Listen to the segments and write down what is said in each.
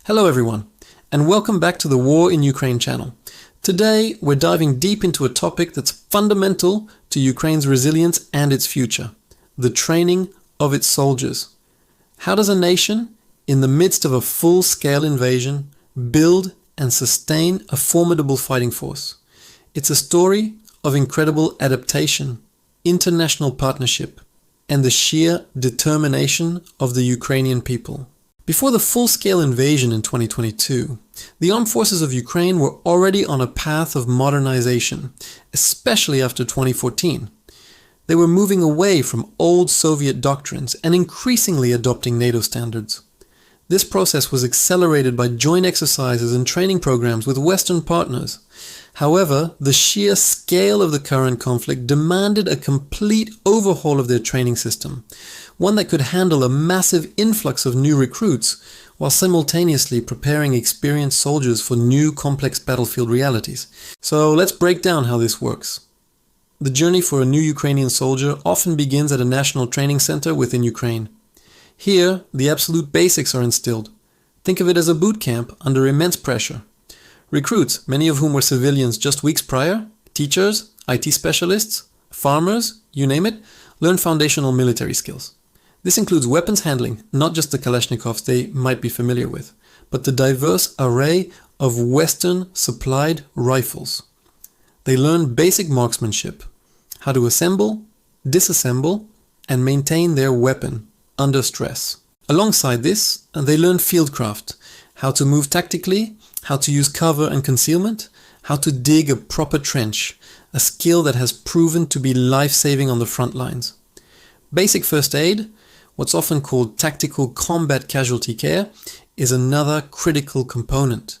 Hello everyone, and welcome back to the War in Ukraine channel. Today, we're diving deep into a topic that's fundamental to Ukraine's resilience and its future: the training of its soldiers. How does a nation, in the midst of a full-scale invasion, build and sustain a formidable fighting force? It's a story of incredible adaptation, international partnership, and the sheer determination of the Ukrainian people. Before the full-scale invasion in 2022, the armed forces of Ukraine were already on a path of modernization, especially after 2014. They were moving away from old Soviet doctrines and increasingly adopting NATO standards. This process was accelerated by joint exercises and training programs with Western partners. However, the sheer scale of the current conflict demanded a complete overhaul of their training system, one that could handle a massive influx of new recruits while simultaneously preparing experienced soldiers for new complex battlefield realities. So let's break down how this works. The journey for a new Ukrainian soldier often begins at a national training center within Ukraine. Here, the absolute basics are instilled. Think of it as a boot camp under immense pressure. Recruits, many of whom were civilians just weeks prior, teachers, IT specialists, farmers, you name it, learn foundational military skills. This includes weapons handling, not just the Kalashnikovs they might be familiar with, but the diverse array of Western-supplied rifles. They learn basic marksmanship, how to assemble, disassemble, and maintain their weapon under stress. Alongside this, they learn fieldcraft, how to move tactically, how to use cover and concealment, how to dig a proper trench, a skill that has proven to be life-saving on the front lines. Basic first aid, what's often called tactical combat casualty care, is another critical component.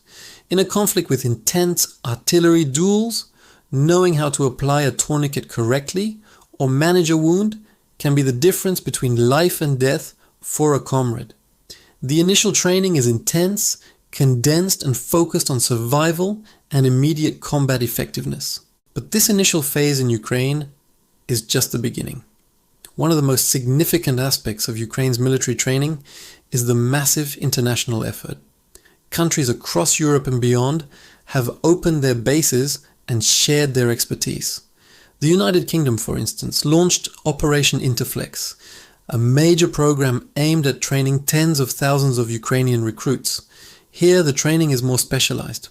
In a conflict with intense artillery duels, knowing how to apply a tourniquet correctly or manage a wound can be the difference between life and death for a comrade. The initial training is intense, condensed and focused on survival and immediate combat effectiveness. But this initial phase in Ukraine is just the beginning. One of the most significant aspects of Ukraine's military training is the massive international effort. Countries across Europe and beyond have opened their bases and shared their expertise. The United Kingdom, for instance, launched Operation Interflex, a major program aimed at training tens of thousands of Ukrainian recruits. Here, the training is more specialized.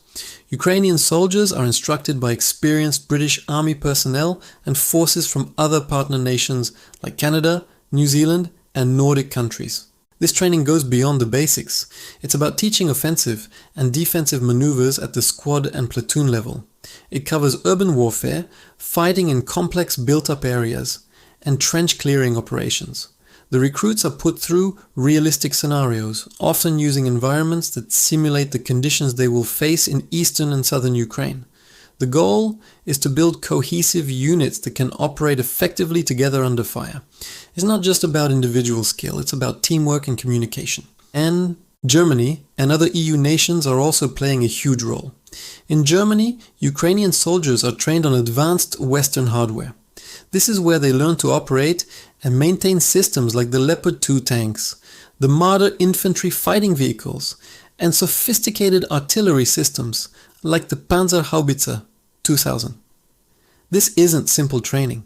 Ukrainian soldiers are instructed by experienced British Army personnel and forces from other partner nations like Canada, New Zealand, and Nordic countries. This training goes beyond the basics. It's about teaching offensive and defensive maneuvers at the squad and platoon level. It covers urban warfare, fighting in complex built-up areas, and trench clearing operations. The recruits are put through realistic scenarios, often using environments that simulate the conditions they will face in eastern and southern Ukraine. The goal is to build cohesive units that can operate effectively together under fire. It's not just about individual skill, it's about teamwork and communication. And Germany and other EU nations are also playing a huge role. In Germany, Ukrainian soldiers are trained on advanced Western hardware. This is where they learn to operate and maintain systems like the Leopard 2 tanks, the Marder infantry fighting vehicles, and sophisticated artillery systems like the Panzerhaubitze 2000. This isn't simple training.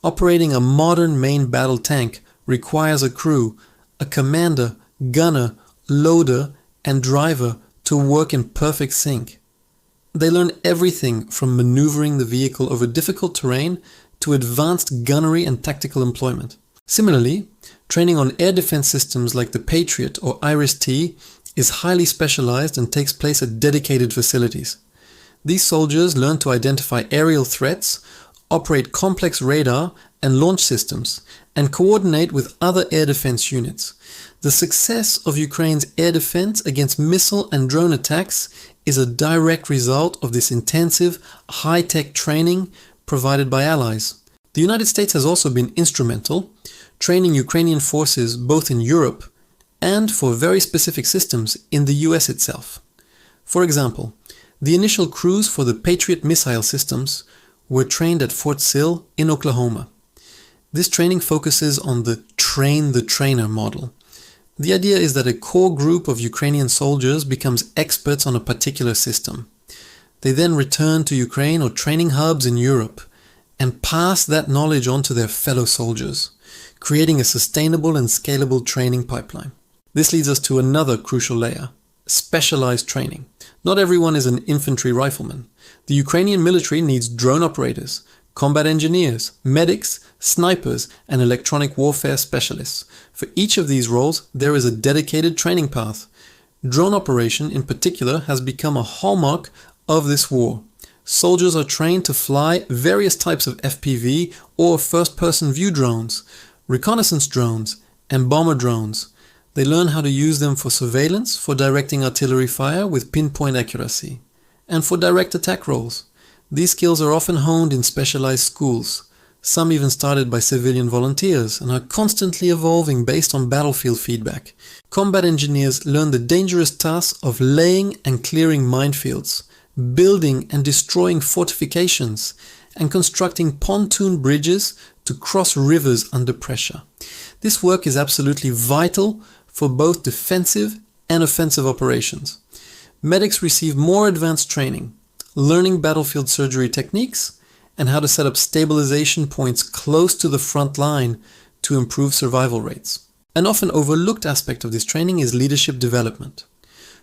Operating a modern main battle tank requires a crew, a commander, gunner, loader, and driver to work in perfect sync. They learn everything from maneuvering the vehicle over difficult terrain to advanced gunnery and tactical employment. Similarly, training on air defense systems like the Patriot or Iris-T is highly specialized and takes place at dedicated facilities. These soldiers learn to identify aerial threats, operate complex radar and launch systems, and coordinate with other air defense units. The success of Ukraine's air defense against missile and drone attacks is a direct result of this intensive, high-tech training provided by allies. The United States has also been instrumental, training Ukrainian forces both in Europe and for very specific systems in the US itself. For example, the initial crews for the Patriot missile systems were trained at Fort Sill in Oklahoma. This training focuses on the train-the-trainer model. The idea is that a core group of Ukrainian soldiers becomes experts on a particular system. They then return to Ukraine or training hubs in Europe and pass that knowledge on to their fellow soldiers, creating a sustainable and scalable training pipeline. This leads us to another crucial layer: specialized training. Not everyone is an infantry rifleman. The Ukrainian military needs drone operators, combat engineers, medics, snipers, and electronic warfare specialists. For each of these roles, there is a dedicated training path. Drone operation, in particular, has become a hallmark of this war. Soldiers are trained to fly various types of FPV or first-person view drones, reconnaissance drones, and bomber drones. They learn how to use them for surveillance, for directing artillery fire with pinpoint accuracy, and for direct attack roles. These skills are often honed in specialized schools. Some even started by civilian volunteers and are constantly evolving based on battlefield feedback. Combat engineers learn the dangerous task of laying and clearing minefields, building and destroying fortifications, and constructing pontoon bridges to cross rivers under pressure. This work is absolutely vital for both defensive and offensive operations. Medics receive more advanced training, learning battlefield surgery techniques and how to set up stabilization points close to the front line to improve survival rates. An often overlooked aspect of this training is leadership development.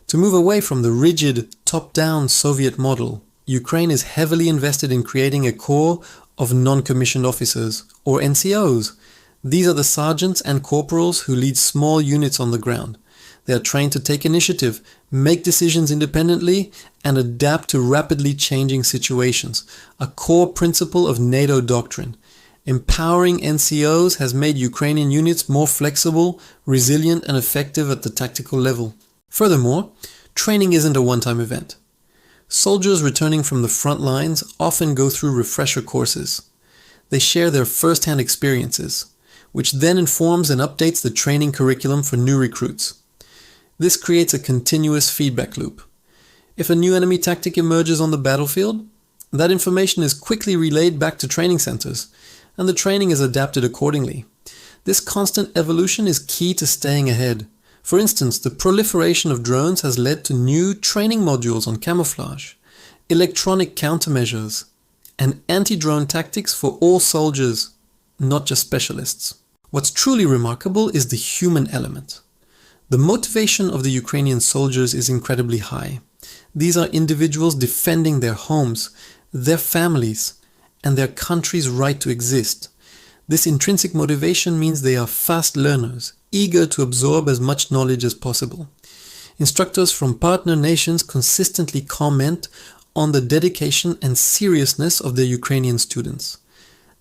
To move away from the rigid, top-down Soviet model, Ukraine is heavily invested in creating a corps of non-commissioned officers, or NCOs. These are the sergeants and corporals who lead small units on the ground. They are trained to take initiative, make decisions independently, and adapt to rapidly changing situations, a core principle of NATO doctrine. Empowering NCOs has made Ukrainian units more flexible, resilient, and effective at the tactical level. Furthermore, training isn't a one-time event. Soldiers returning from the front lines often go through refresher courses. They share their first-hand experiences, which then informs and updates the training curriculum for new recruits. This creates a continuous feedback loop. If a new enemy tactic emerges on the battlefield, that information is quickly relayed back to training centers, and the training is adapted accordingly. This constant evolution is key to staying ahead. For instance, the proliferation of drones has led to new training modules on camouflage, electronic countermeasures, and anti-drone tactics for all soldiers, not just specialists. What's truly remarkable is the human element. The motivation of the Ukrainian soldiers is incredibly high. These are individuals defending their homes, their families, and their country's right to exist. This intrinsic motivation means they are fast learners, eager to absorb as much knowledge as possible. Instructors from partner nations consistently comment on the dedication and seriousness of their Ukrainian students.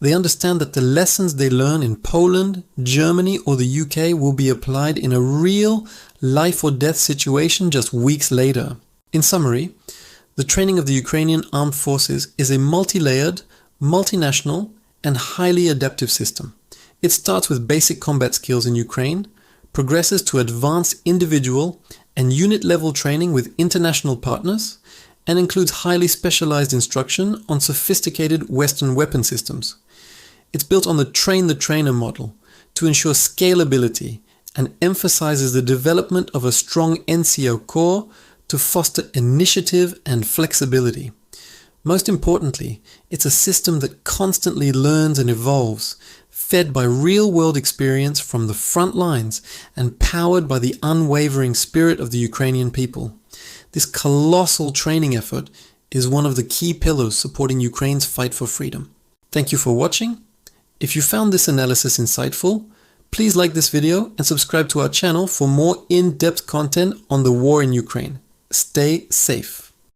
They understand that the lessons they learn in Poland, Germany, or the UK will be applied in a real life or death situation just weeks later. In summary, the training of the Ukrainian armed forces is a multi-layered, multinational, and highly adaptive system. It starts with basic combat skills in Ukraine, progresses to advanced individual and unit-level training with international partners, and includes highly specialized instruction on sophisticated Western weapon systems. It's built on the train-the-trainer model to ensure scalability and emphasizes the development of a strong NCO core to foster initiative and flexibility. Most importantly, it's a system that constantly learns and evolves, fed by real-world experience from the front lines and powered by the unwavering spirit of the Ukrainian people. This colossal training effort is one of the key pillars supporting Ukraine's fight for freedom. Thank you for watching. If you found this analysis insightful, please like this video and subscribe to our channel for more in-depth content on the war in Ukraine. Stay safe.